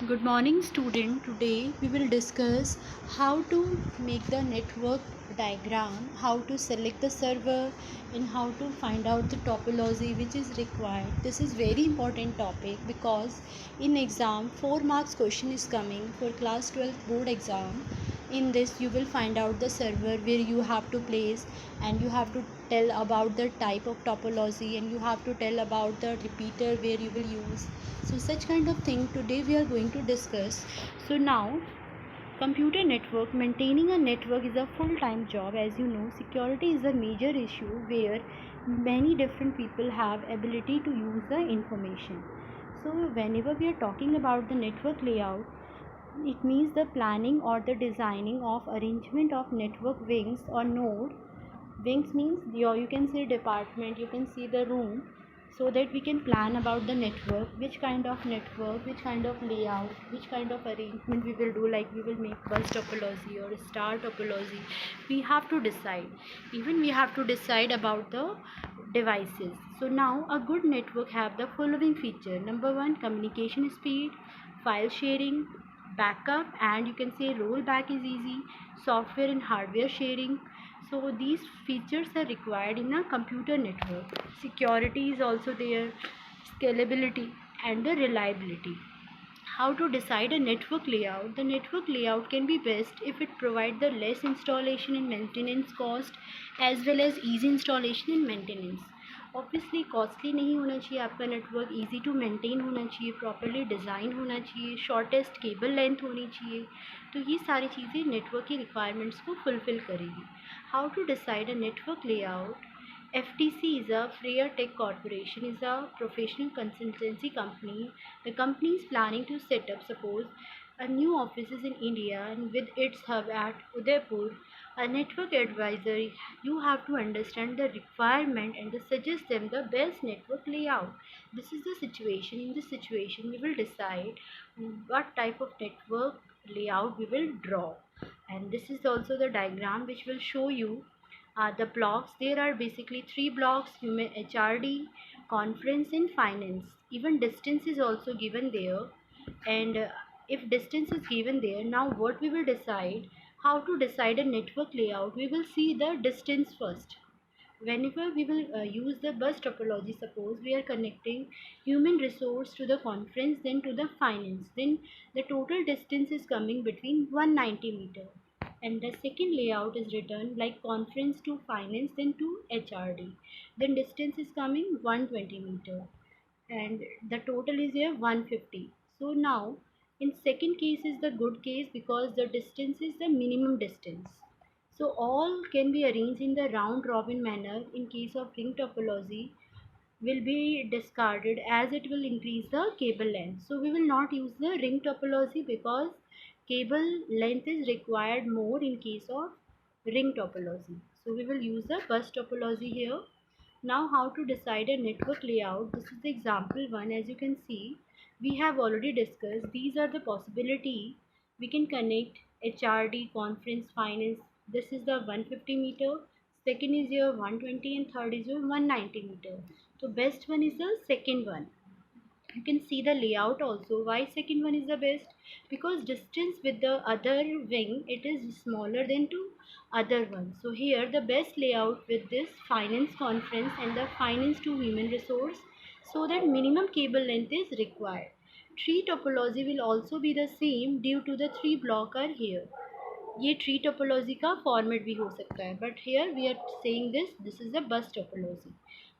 Good morning student. Today we will discuss how to make the network diagram, how to select the server and how to find out the topology which is required. This is very important topic because in exam 4 marks question is coming for class 12 board exam. In this you will find out the server where you have to place and you have to tell about the type of topology and you have to tell about the repeater where you will use, so such kind of thing today we are going to discuss. So now, computer network, maintaining a network is a full-time job. As you know, security is a major issue where many different people have ability to use the information. So whenever we are talking about the network layout, it means the planning or the designing of arrangement of network wings or node. Wings means you can see department, you can see the room, so that we can plan about the network, which kind of network, which kind of layout, which kind of arrangement we will do, like we will make bus topology or star topology. We have to decide, even we have to decide about the devices. So now a good network have the following feature. Number one, communication speed, file sharing, backup, and you can say rollback is easy, software and hardware sharing. So these features are required in a computer network. Security is also there, scalability and the reliability. How to decide a network layout? The network layout can be best if it provides the less installation and maintenance cost, as well as easy installation and maintenance. Obviously costly नहीं होना चाहिए आपका network, easy to maintain होना चाहिए, properly design होना चाहिए, shortest cable length होनी चाहिए। तो ये सारी चीज़ें नेटवर्क की रिक्वायरमेंट्स को फुलफ़िल करेगी। How to decide a network layout? FTC is a Freer Tech Corporation, is a professional consultancy company. The company is planning to set up, suppose, a new offices in India and with its hub at Udaipur. A network advisor, you have to understand the requirement and suggest them the best network layout. This is the situation. In this situation, we will decide what type of network layout we will draw. And this is also the diagram which will show you the blocks. There are basically three blocks: human HRD, conference and finance. Even distance is also given there. And if distance is given there, now what we will decide, how to decide a network layout, we will see the distance first. Whenever we will use the bus topology, suppose we are connecting human resource to the conference, then to the finance, then the total distance is coming between 190 meter. And the second layout is written like conference to finance, then to HRD, then distance is coming 120 meter, and the total is here 150. So now in second case is the good case because the distance is the minimum distance. So all can be arranged in the round robin manner. In case of ring topology, will be discarded as it will increase the cable length. So we will not use the ring topology because cable length is required more in case of ring topology. So we will use the bus topology here. Now how to decide a network layout? This is the example one. As you can see, we have already discussed. These are the possibility. We can connect HRD, conference, finance. This is the 150 meter. Second is your 120 and third is your 190 meter. So best one is the second one. You can see the layout also. Why second one is the best? Because distance with the other wing, it is smaller than to other one. So here the best layout with this finance conference and the finance to human resource, so that minimum cable length is required. Tree topology will also be the same due to the three block are here. ये tree topology का format भी हो सकता है, but here we are saying this is the bus topology.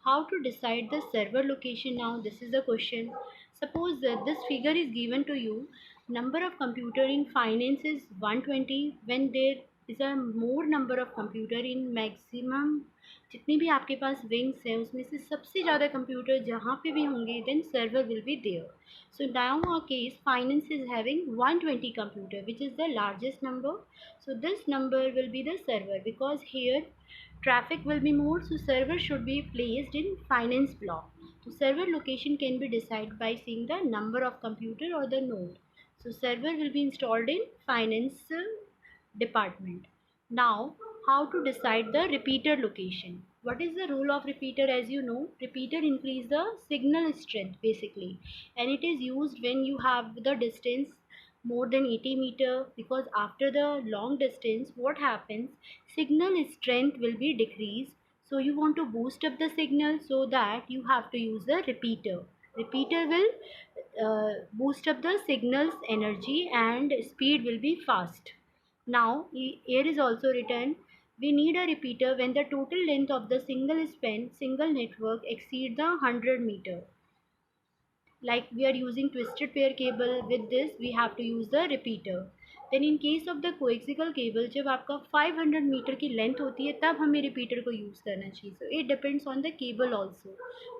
How to decide the server location? Now this is the question. Suppose that this figure is given to you. Number of computer in finance is 120. When there is a more number of computer in maximum, जितनी भी आपके पास wings हैं उसमें से सबसे ज़्यादा computer जहाँ पे भी होंगे, then server will be there. So now our case finance is having 120 computer, which is the largest number. So this number will be the server because here traffic will be more, so server should be placed in finance block. So server location can be decided by seeing the number of computer or the node. So server will be installed in finance department. Now how to decide the repeater location? What is the role of repeater? As you know, repeater increase the signal strength basically, and it is used when you have the distance more than 80 meter, because after the long distance what happens, signal strength will be decreased. So you want to boost up the signal, so that you have to use the repeater. Repeater will boost up the signal's energy and speed will be fast. Now, here is also written, we need a repeater when the total length of the single span, single network exceed the 100 meter. Like we are using twisted pair cable, with this we have to use the repeater. Then in case of the coaxial cable, जब आपका 500 metre की length होती है तब हमें repeater को use करना चाहिए. So it depends on the cable also,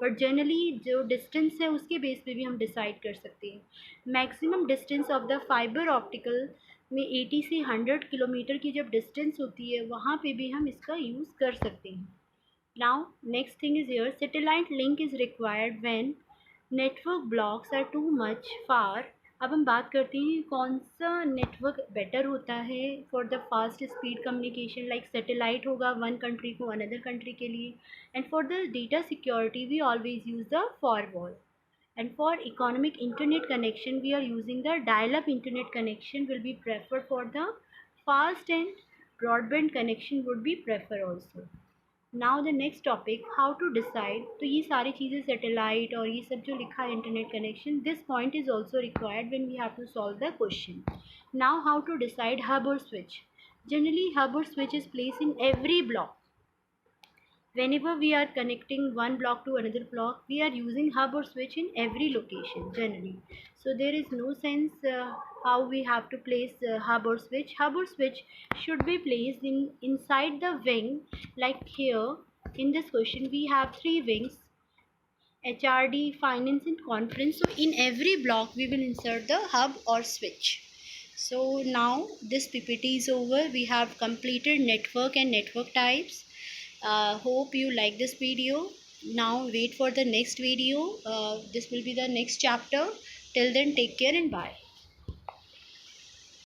but generally जो डिस्टेंस है उसके बेस पे भी हम डिसाइड कर सकते हैं. Maximum distance of the fibre optical में 80 से 100 किलोमीटर की जब डिस्टेंस होती है वहाँ पे भी हम इसका यूज़ कर सकते हैं. Now, next thing is here, satellite link is required when network blocks are too much far. अब हम बात करते हैं कौन सा नेटवर्क बेटर होता है for the fast speed communication. Like satellite होगा वन कंट्री को अनदर कंट्री के लिए, and for the data security we always use the firewall. And for economic internet connection, we are using the dial-up internet connection will be preferred for the fast, and broadband connection would be preferred also. Now the next topic, how to decide. तो ये सारी चीज़ें satellite और ये सब जो लिखा है internet connection, this point is also required when we have to solve the question. Now how to decide hub और स्विच. जनरली हब और switch is placed in every block. Whenever we are connecting one block to another block, we are using hub or switch in every location generally. So there is no sense how we have to place hub or switch. Hub or switch should be placed in inside the wing. Like here in this question we have three wings: HRD, finance and conference. So in every block we will insert the hub or switch. So now this PPT is over. We have completed network and network types. Hope you like this video. Now wait for the next video. This will be the next chapter. Till then, take care and bye.